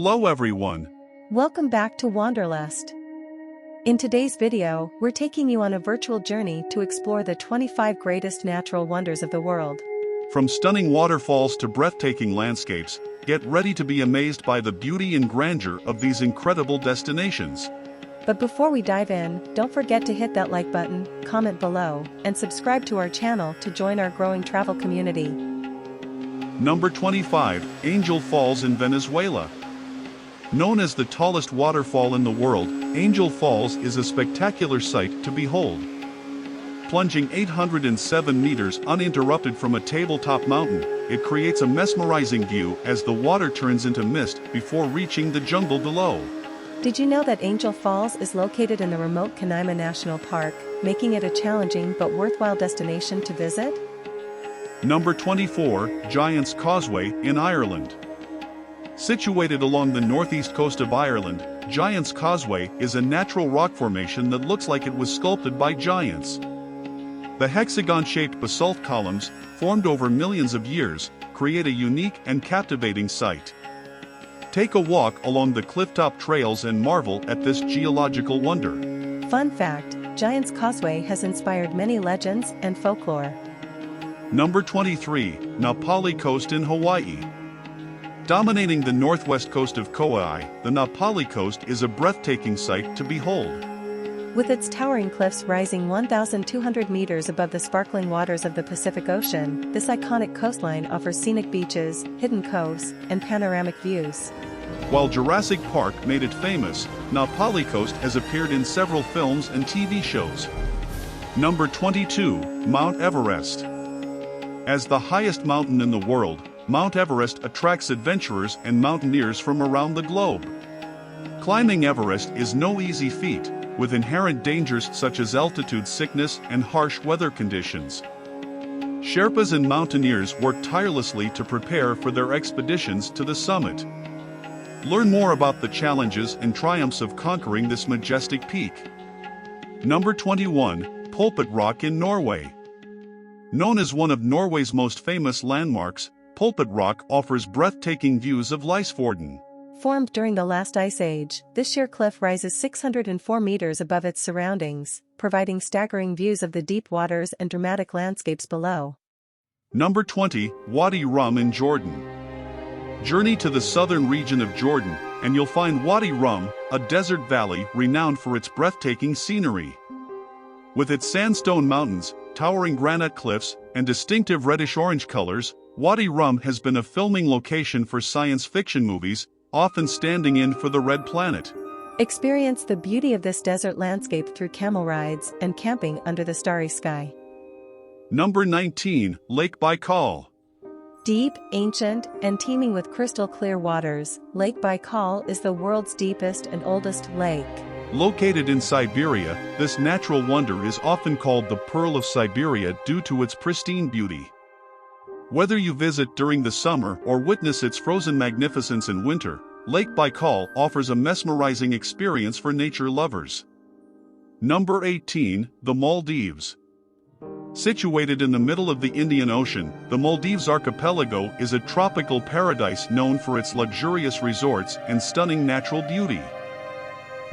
Hello everyone. Welcome back to Wanderlust. In today's video, we're taking you on a virtual journey to explore the 25 greatest natural wonders of the world. From stunning waterfalls to breathtaking landscapes, get ready to be amazed by the beauty and grandeur of these incredible destinations. But before we dive in, don't forget to hit that like button, comment below, and subscribe to our channel to join our growing travel community. Number 25, Angel Falls in Venezuela. Known as the tallest waterfall in the world, Angel Falls is a spectacular sight to behold. Plunging 807 meters uninterrupted from a tabletop mountain, it creates a mesmerizing view as the water turns into mist before reaching the jungle below. Did you know that Angel Falls is located in the remote Canaima National Park, making it a challenging but worthwhile destination to visit? Number 24, Giant's Causeway in Ireland. Situated along the northeast coast of Ireland, Giant's Causeway is a natural rock formation that looks like it was sculpted by giants. The hexagon-shaped basalt columns, formed over millions of years, create a unique and captivating sight. Take a walk along the clifftop trails and marvel at this geological wonder. Fun fact, Giant's Causeway has inspired many legends and folklore. Number 23, Na Pali Coast in Hawaii. Dominating the northwest coast of Kauai, the Na Pali Coast is a breathtaking sight to behold. With its towering cliffs rising 1,200 meters above the sparkling waters of the Pacific Ocean, this iconic coastline offers scenic beaches, hidden coves, and panoramic views. While Jurassic Park made it famous, Na Pali Coast has appeared in several films and TV shows. Number 22, Mount Everest. As the highest mountain in the world, Mount Everest attracts adventurers and mountaineers from around the globe. Climbing Everest is no easy feat, with inherent dangers such as altitude sickness and harsh weather conditions. Sherpas and mountaineers work tirelessly to prepare for their expeditions to the summit. Learn more about the challenges and triumphs of conquering this majestic peak. Number 21, Pulpit Rock in Norway. Known as one of Norway's most famous landmarks, Pulpit Rock offers breathtaking views of Lysfjorden. Formed during the last ice age, this sheer cliff rises 604 meters above its surroundings, providing staggering views of the deep waters and dramatic landscapes below. Number 20, Wadi Rum in Jordan. Journey to the southern region of Jordan, and you'll find Wadi Rum, a desert valley renowned for its breathtaking scenery. With its sandstone mountains, towering granite cliffs, and distinctive reddish-orange colors, Wadi Rum has been a filming location for science fiction movies, often standing in for the Red Planet. Experience the beauty of this desert landscape through camel rides and camping under the starry sky. Number 19, Lake Baikal. Deep, ancient, and teeming with crystal-clear waters, Lake Baikal is the world's deepest and oldest lake. Located in Siberia, this natural wonder is often called the Pearl of Siberia due to its pristine beauty. Whether you visit during the summer or witness its frozen magnificence in winter, Lake Baikal offers a mesmerizing experience for nature lovers. Number 18, the Maldives. Situated in the middle of the Indian Ocean, the Maldives archipelago is a tropical paradise known for its luxurious resorts and stunning natural beauty.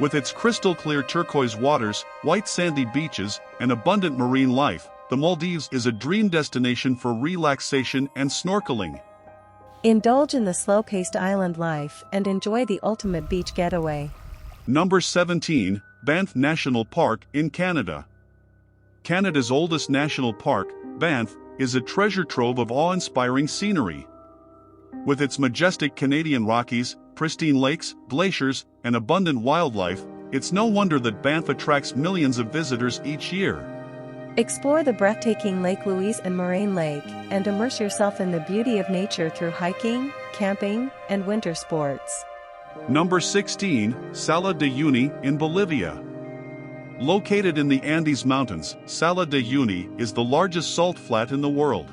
With its crystal-clear turquoise waters, white sandy beaches, and abundant marine life, the Maldives is a dream destination for relaxation and snorkeling. Indulge in the slow-paced island life and enjoy the ultimate beach getaway. Number 17, Banff National Park in Canada. Canada's oldest national park, Banff, is a treasure trove of awe-inspiring scenery. With its majestic Canadian Rockies, pristine lakes, glaciers, and abundant wildlife, it's no wonder that Banff attracts millions of visitors each year. Explore the breathtaking Lake Louise and Moraine Lake, and immerse yourself in the beauty of nature through hiking, camping, and winter sports. Number 16, Sala de Uyuni in Bolivia. Located in the Andes Mountains, Sala de Uyuni is the largest salt flat in the world.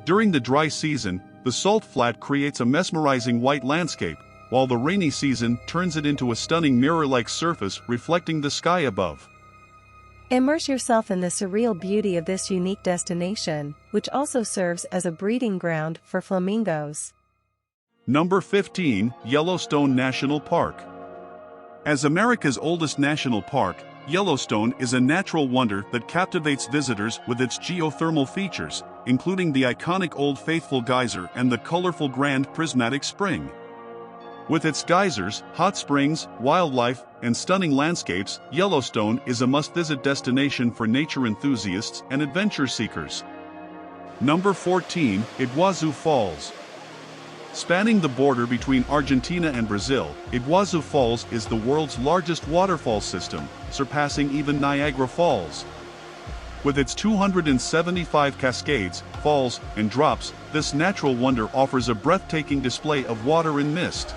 During the dry season, the salt flat creates a mesmerizing white landscape, while the rainy season turns it into a stunning mirror-like surface reflecting the sky above. Immerse yourself in the surreal beauty of this unique destination, which also serves as a breeding ground for flamingos. Number 15, Yellowstone National Park. As America's oldest national park, Yellowstone is a natural wonder that captivates visitors with its geothermal features, including the iconic Old Faithful geyser and the colorful Grand Prismatic Spring. With its geysers, hot springs, wildlife, and stunning landscapes, Yellowstone is a must-visit destination for nature enthusiasts and adventure seekers. Number 14, Iguazu Falls. Spanning the border between Argentina and Brazil, Iguazu Falls is the world's largest waterfall system, surpassing even Niagara Falls. With its 275 cascades, falls, and drops, this natural wonder offers a breathtaking display of water and mist.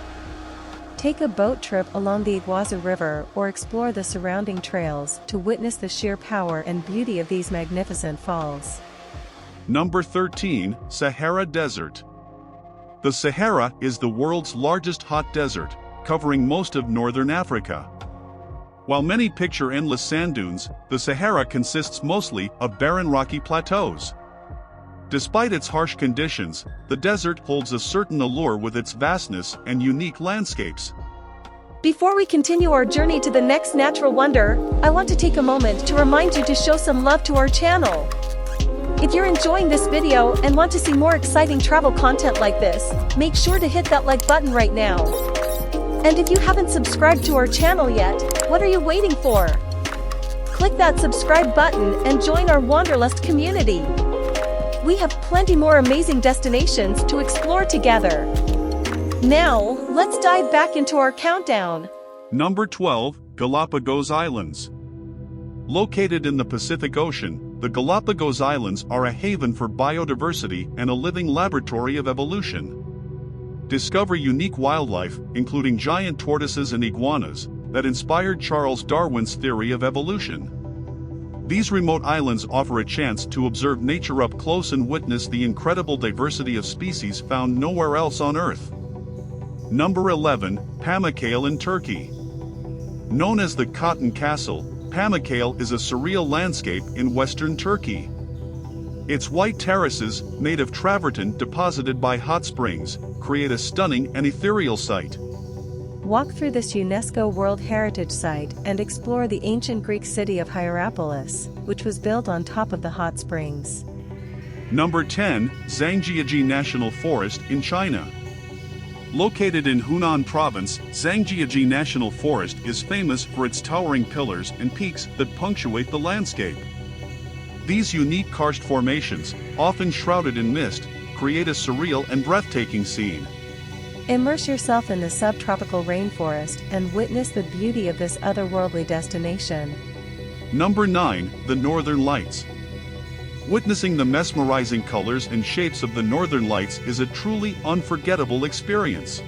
Take a boat trip along the Iguazu River or explore the surrounding trails to witness the sheer power and beauty of these magnificent falls. Number 13, Sahara Desert. The Sahara is the world's largest hot desert, covering most of northern Africa. While many picture endless sand dunes, the Sahara consists mostly of barren rocky plateaus. Despite its harsh conditions, the desert holds a certain allure with its vastness and unique landscapes. Before we continue our journey to the next natural wonder, I want to take a moment to remind you to show some love to our channel. If you're enjoying this video and want to see more exciting travel content like this, make sure to hit that like button right now. And if you haven't subscribed to our channel yet, what are you waiting for? Click that subscribe button and join our Wanderlust community. We have plenty more amazing destinations to explore together. Now, let's dive back into our countdown. Number 12, Galapagos Islands. Located in the Pacific Ocean, the Galapagos Islands are a haven for biodiversity and a living laboratory of evolution. Discover unique wildlife, including giant tortoises and iguanas, that inspired Charles Darwin's theory of evolution. These remote islands offer a chance to observe nature up close and witness the incredible diversity of species found nowhere else on Earth. Number 11, Pamukkale in Turkey. Known as the Cotton Castle, Pamukkale is a surreal landscape in western Turkey. Its white terraces, made of travertine deposited by hot springs, create a stunning and ethereal sight. Walk through this UNESCO World Heritage Site and explore the ancient Greek city of Hierapolis, which was built on top of the hot springs. Number 10, 𝕎𝕒𝕟𝕕𝕤𝕦𝕤𝕥 National Forest in China. Located in Hunan Province, 𝕎𝕒𝕟𝕦𝕤𝕥 National Forest is famous for its towering pillars and peaks that punctuate the landscape. These unique karst formations, often shrouded in mist, create a surreal and breathtaking scene. Immerse yourself in the subtropical rainforest and witness the beauty of this otherworldly destination. Number 9, the Northern Lights. Witnessing the mesmerizing colors and shapes of the Northern Lights is a truly unforgettable experience.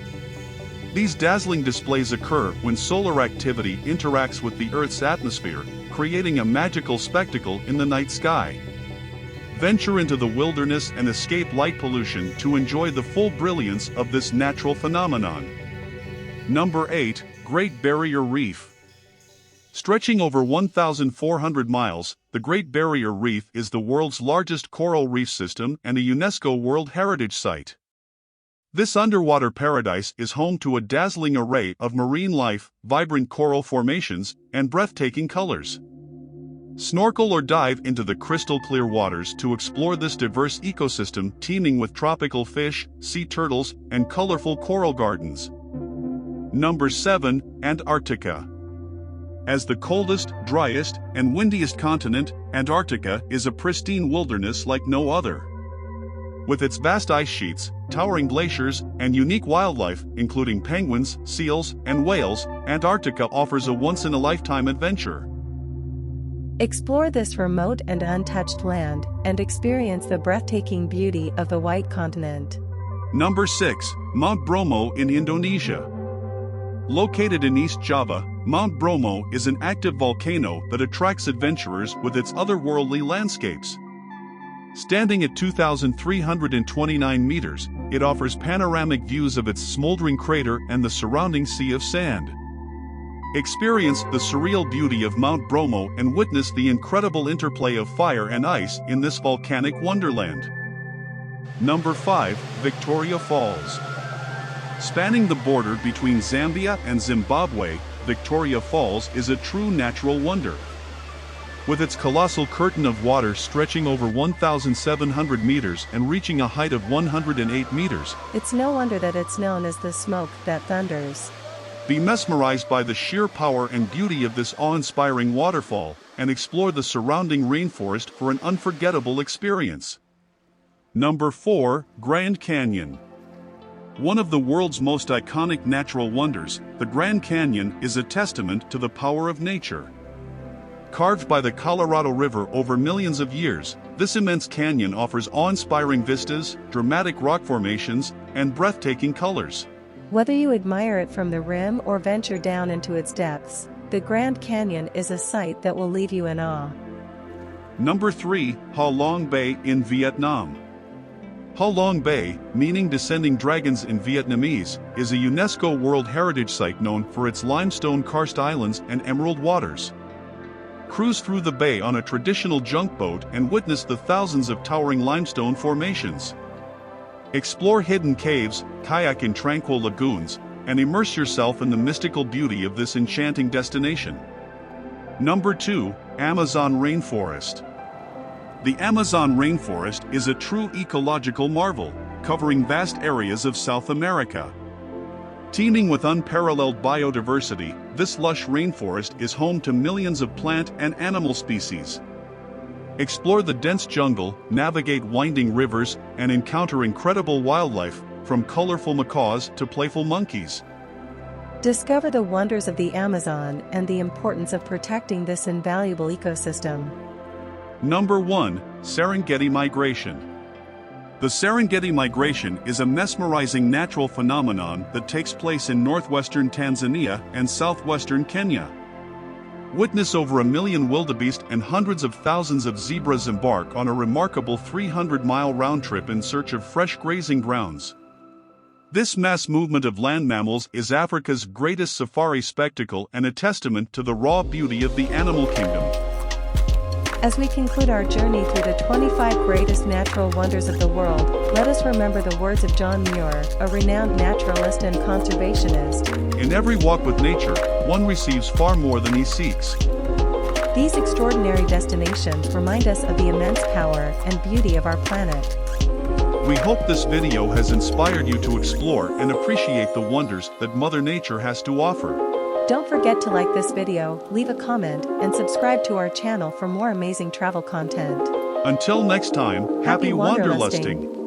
These dazzling displays occur when solar activity interacts with the Earth's atmosphere, creating a magical spectacle in the night sky. Venture into the wilderness and escape light pollution to enjoy the full brilliance of this natural phenomenon. Number 8, Great Barrier Reef. Stretching over 1,400 miles, the Great Barrier Reef is the world's largest coral reef system and a UNESCO World Heritage Site. This underwater paradise is home to a dazzling array of marine life, vibrant coral formations, and breathtaking colors. Snorkel or dive into the crystal-clear waters to explore this diverse ecosystem teeming with tropical fish, sea turtles, and colorful coral gardens. Number 7, Antarctica. As the coldest, driest, and windiest continent, Antarctica is a pristine wilderness like no other. With its vast ice sheets, towering glaciers, and unique wildlife, including penguins, seals, and whales, Antarctica offers a once-in-a-lifetime adventure. Explore this remote and untouched land and experience the breathtaking beauty of the white continent. Number 6, Mount Bromo in Indonesia. Located in East Java, Mount Bromo is an active volcano that attracts adventurers with its otherworldly landscapes. Standing at 2,329 meters, it offers panoramic views of its smoldering crater and the surrounding sea of sand. Experience the surreal beauty of Mount Bromo and witness the incredible interplay of fire and ice in this volcanic wonderland. Number 5, Victoria Falls. Spanning the border between Zambia and Zimbabwe, Victoria Falls is a true natural wonder. With its colossal curtain of water stretching over 1,700 meters and reaching a height of 108 meters, it's no wonder that it's known as the smoke that thunders. Be mesmerized by the sheer power and beauty of this awe-inspiring waterfall, and explore the surrounding rainforest for an unforgettable experience. Number 4. Grand Canyon. One of the world's most iconic natural wonders, the Grand Canyon is a testament to the power of nature. Carved by the Colorado River over millions of years, this immense canyon offers awe-inspiring vistas, dramatic rock formations, and breathtaking colors. Whether you admire it from the rim or venture down into its depths, the Grand Canyon is a sight that will leave you in awe. Number 3. Ha Long Bay in Vietnam. Ha Long Bay, meaning descending dragons in Vietnamese, is a UNESCO World Heritage Site known for its limestone karst islands and emerald waters. Cruise through the bay on a traditional junk boat and witness the thousands of towering limestone formations. Explore hidden caves, kayak in tranquil lagoons, and immerse yourself in the mystical beauty of this enchanting destination. Number 2. Amazon Rainforest. The Amazon rainforest is a true ecological marvel, covering vast areas of South America. Teeming with unparalleled biodiversity, this lush rainforest is home to millions of plant and animal species. Explore the dense jungle, navigate winding rivers, and encounter incredible wildlife, from colorful macaws to playful monkeys. Discover the wonders of the Amazon and the importance of protecting this invaluable ecosystem. Number 1. Serengeti Migration. The Serengeti migration is a mesmerizing natural phenomenon that takes place in northwestern Tanzania and southwestern Kenya. Witness over 1 million wildebeest and hundreds of thousands of zebras embark on a remarkable 300-mile round trip in search of fresh grazing grounds. This mass movement of land mammals is Africa's greatest safari spectacle and a testament to the raw beauty of the animal kingdom. As we conclude our journey through the 25 greatest natural wonders of the world, let us remember the words of John Muir, a renowned naturalist and conservationist. In every walk with nature, one receives far more than he seeks. These extraordinary destinations remind us of the immense power and beauty of our planet. We hope this video has inspired you to explore and appreciate the wonders that Mother Nature has to offer. Don't forget to like this video, leave a comment, and subscribe to our channel for more amazing travel content. Until next time, happy wanderlusting!